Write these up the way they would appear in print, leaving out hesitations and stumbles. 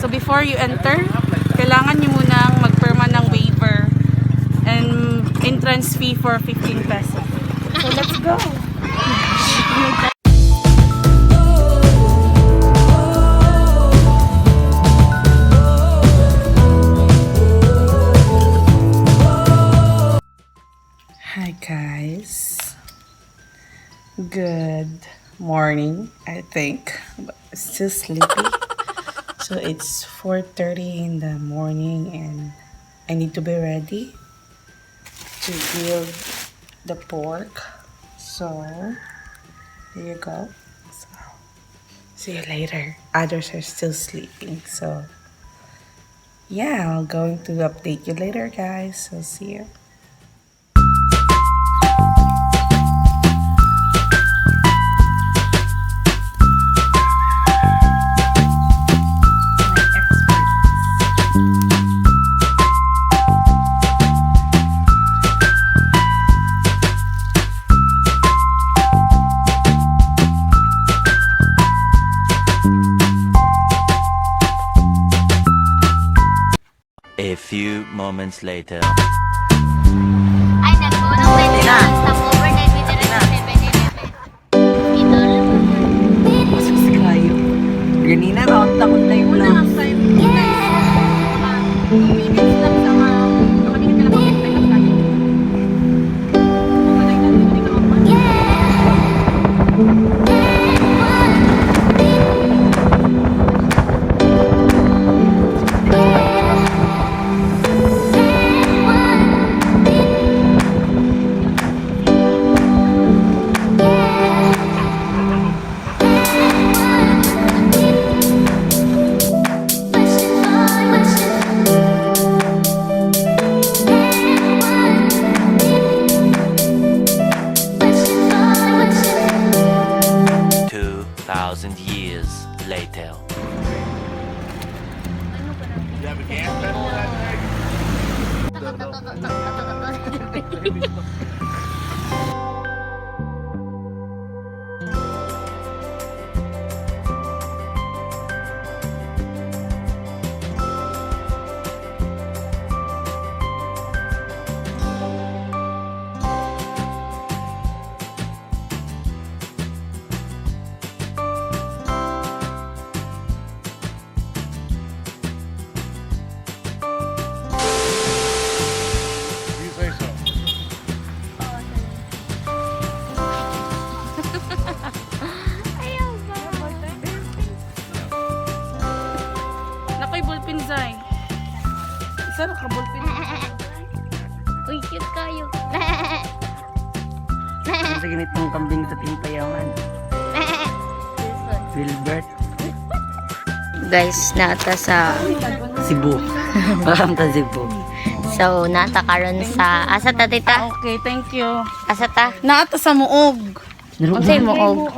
So before you enter, kailangan nyo munang magpirma ng waiver and entrance fee for 15 pesos. So let's go! Hi guys, good morning I think, but still sleepy. So it's 4:30 in the morning and I need to be ready to grill the pork. So there you go. So, see you later. Others are still sleeping, so yeah, I'm going to update you later guys. So see you. A few moments later. Ay, nagpunong pwede na. Stop overnight with the rest of 7-Eleven. Masus kayo. Ganina, raon-takot na yung lang. Years later. You have a gas pedal that thing? You say so. Ayaw ba? Nakoy ballpen Zay. Isa na ka ballpen. Uy, cute kayo. Sa ganitong kambing sa Timpayawan. Wilbert. Guys, nata sa Cebu. Parang ta Cebu. so nata karon sa asa ta tita? Okay, thank you. Asa ta? Naata sa Muog. Unsay mo og?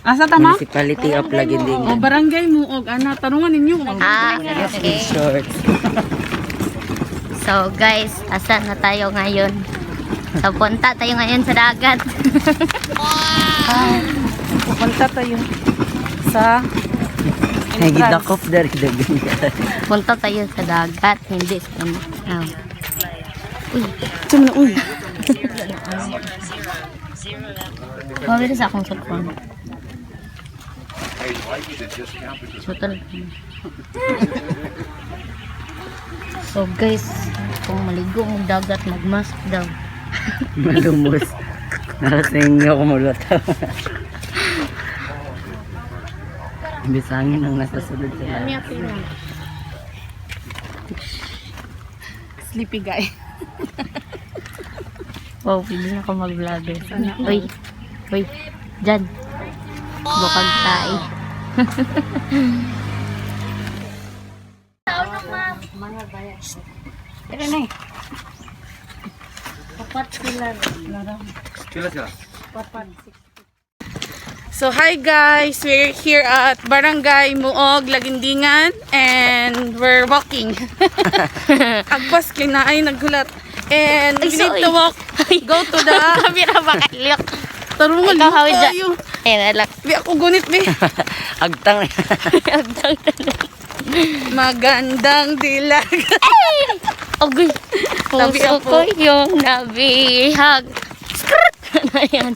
Asa ta ma? Municipality of Laginding. O barangay Muog. Ana, tanungan ninyo. Okay. Short. So guys, asa na tayo ngayon? So punta tayo ngayon sa dagat. Pupunta tayo sa Nagidakop dari dagan. Punta tayo sa dagat, hindi sa Uy, Tum na uy. mawala sa akong cellphone. So So guys, kung maligo mo dagat, magmask daw. Malumos. Narasing ako mulata. Bisangin ang nasa sulod sila. Sleepy guy. Wow, pili na ako mag-vlogger. Uy, uy, dyan. Bukag tayo. Teka na eh. So hi guys, we're here at Barangay Muog, Lagindingan and we're walking. Agpas kinaay naggulat. And we need to walk, go to the Bira ba kayo? tarungan Ikaw, mo hawid dyan. tayo. Ayun, alak. Di ako gunit be. Agtang. Agtang. Magandang dilag. Agoy, Tabi puso ako. ko yung nabihag. Skrrt! Ano yan?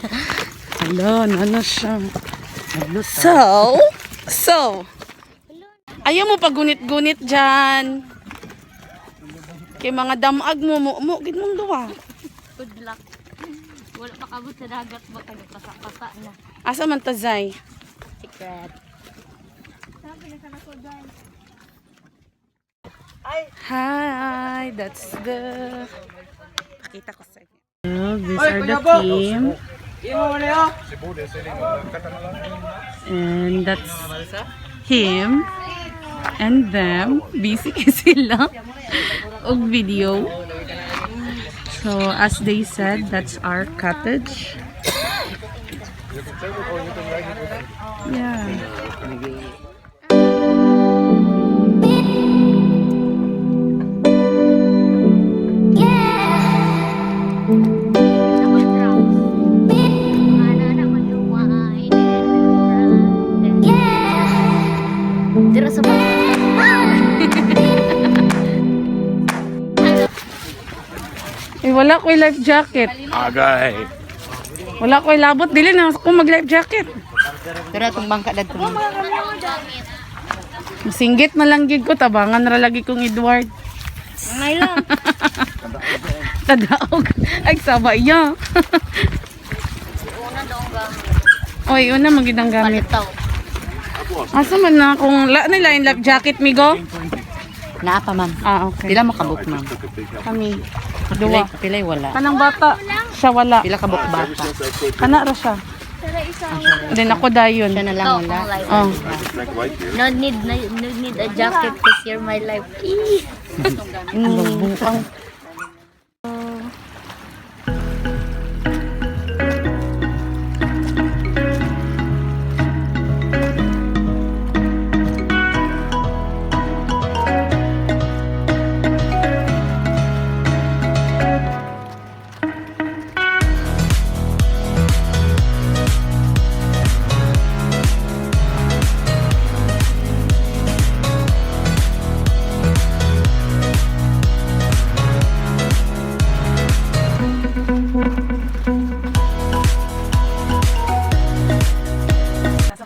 Hello, ano siya? Nagluto. So, ayaw mo pagunit-gunit dyan. Kay mga damag mo, gid mong duwa. Good luck. Wala pa kabot sa dagat ba kayo pasa-pasa na. Asa man ta, Zay? Secret. Hi, that's the... Pakita ko sa inyo. These are the team. And that's him and them. Busy sila. Og video. So, as they said, that's our cottage. Yeah. Dira sa mga Eh, wala ko life jacket. Okay. Wala ko labot. Dili na ako mag-life jacket. Dira tong bangka dad ko. Singgit na lang gid ko. Tabangan ra lagi kong Edward. Ngay lang. Tadaog. Ay, sabay ya. Una daw gamit. Oy, una magidang gamit. Palitaw. Asa man na kung nila yung life jacket, migo? Naa pa man. Ah, okay. Pila mo kabuk man. Kami. Dua. Pilay wala. Kanang bata. Siya wala. Pila kabuk bata. Kana ra siya. Then ako dayon. Siya na lang wala. Oh. No need a jacket because you're my life. Buang.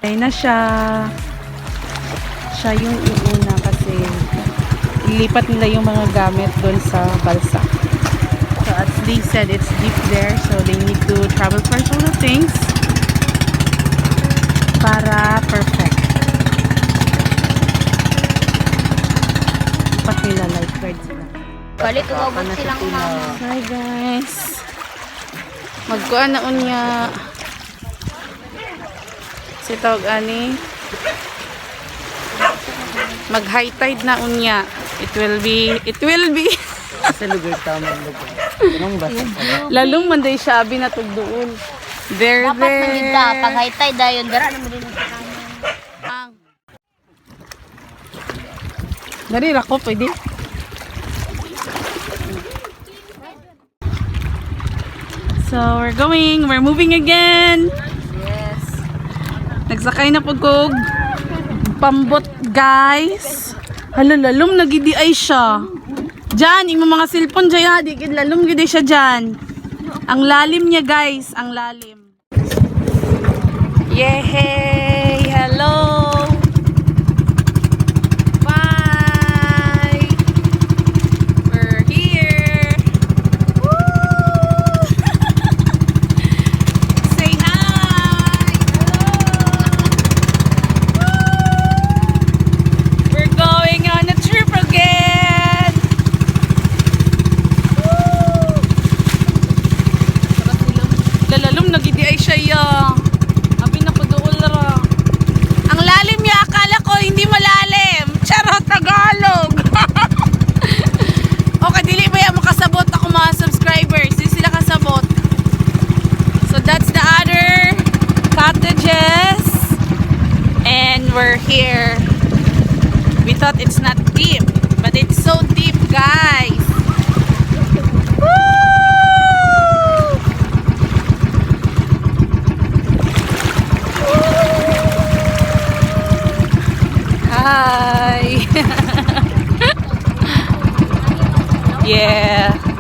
Ay na siya. Siya yung iuna kasi ilipat nila yung mga gamit doon sa balsa. So as they said, it's deep there. So they need to travel for some of things para perfect. Lipat nila lifeguard sila. Balik umabot silang mama. Hi guys. Magkuan na unya. Si tawag ani. Mag high tide na unya. It will be Sa lugar tama lugar. Anong basa? lalong manday siya abi na tugduol. There. Dapat nangita pag high tide dayon dara na mo din sa kanan. Ang. Dari ra ko pwede. So we're moving again. Yes. Nagsakay na po kog pambot guys. Hala lalom nagidi ay siya. Diyan, yung mga cellphone dyan, di gid lalom gid siya dyan. Ang lalim niya guys, ang lalim. Yehey! Hello! Bye! We're here! Woo! Say hi! Hello! We're going on a trip again! Woo! Lalalom nagidi ay siya ya. Abi na ko dool ra. Ang lalim niya, akala ko hindi malalim. Charot, Tagalog. Okay, dili ba yan makasabot ako mga subscribers? Hindi sila kasabot. So that's the other cottages. And we're here. We thought it's not deep, but it's so deep, guys. Woo! Hi! Yeah.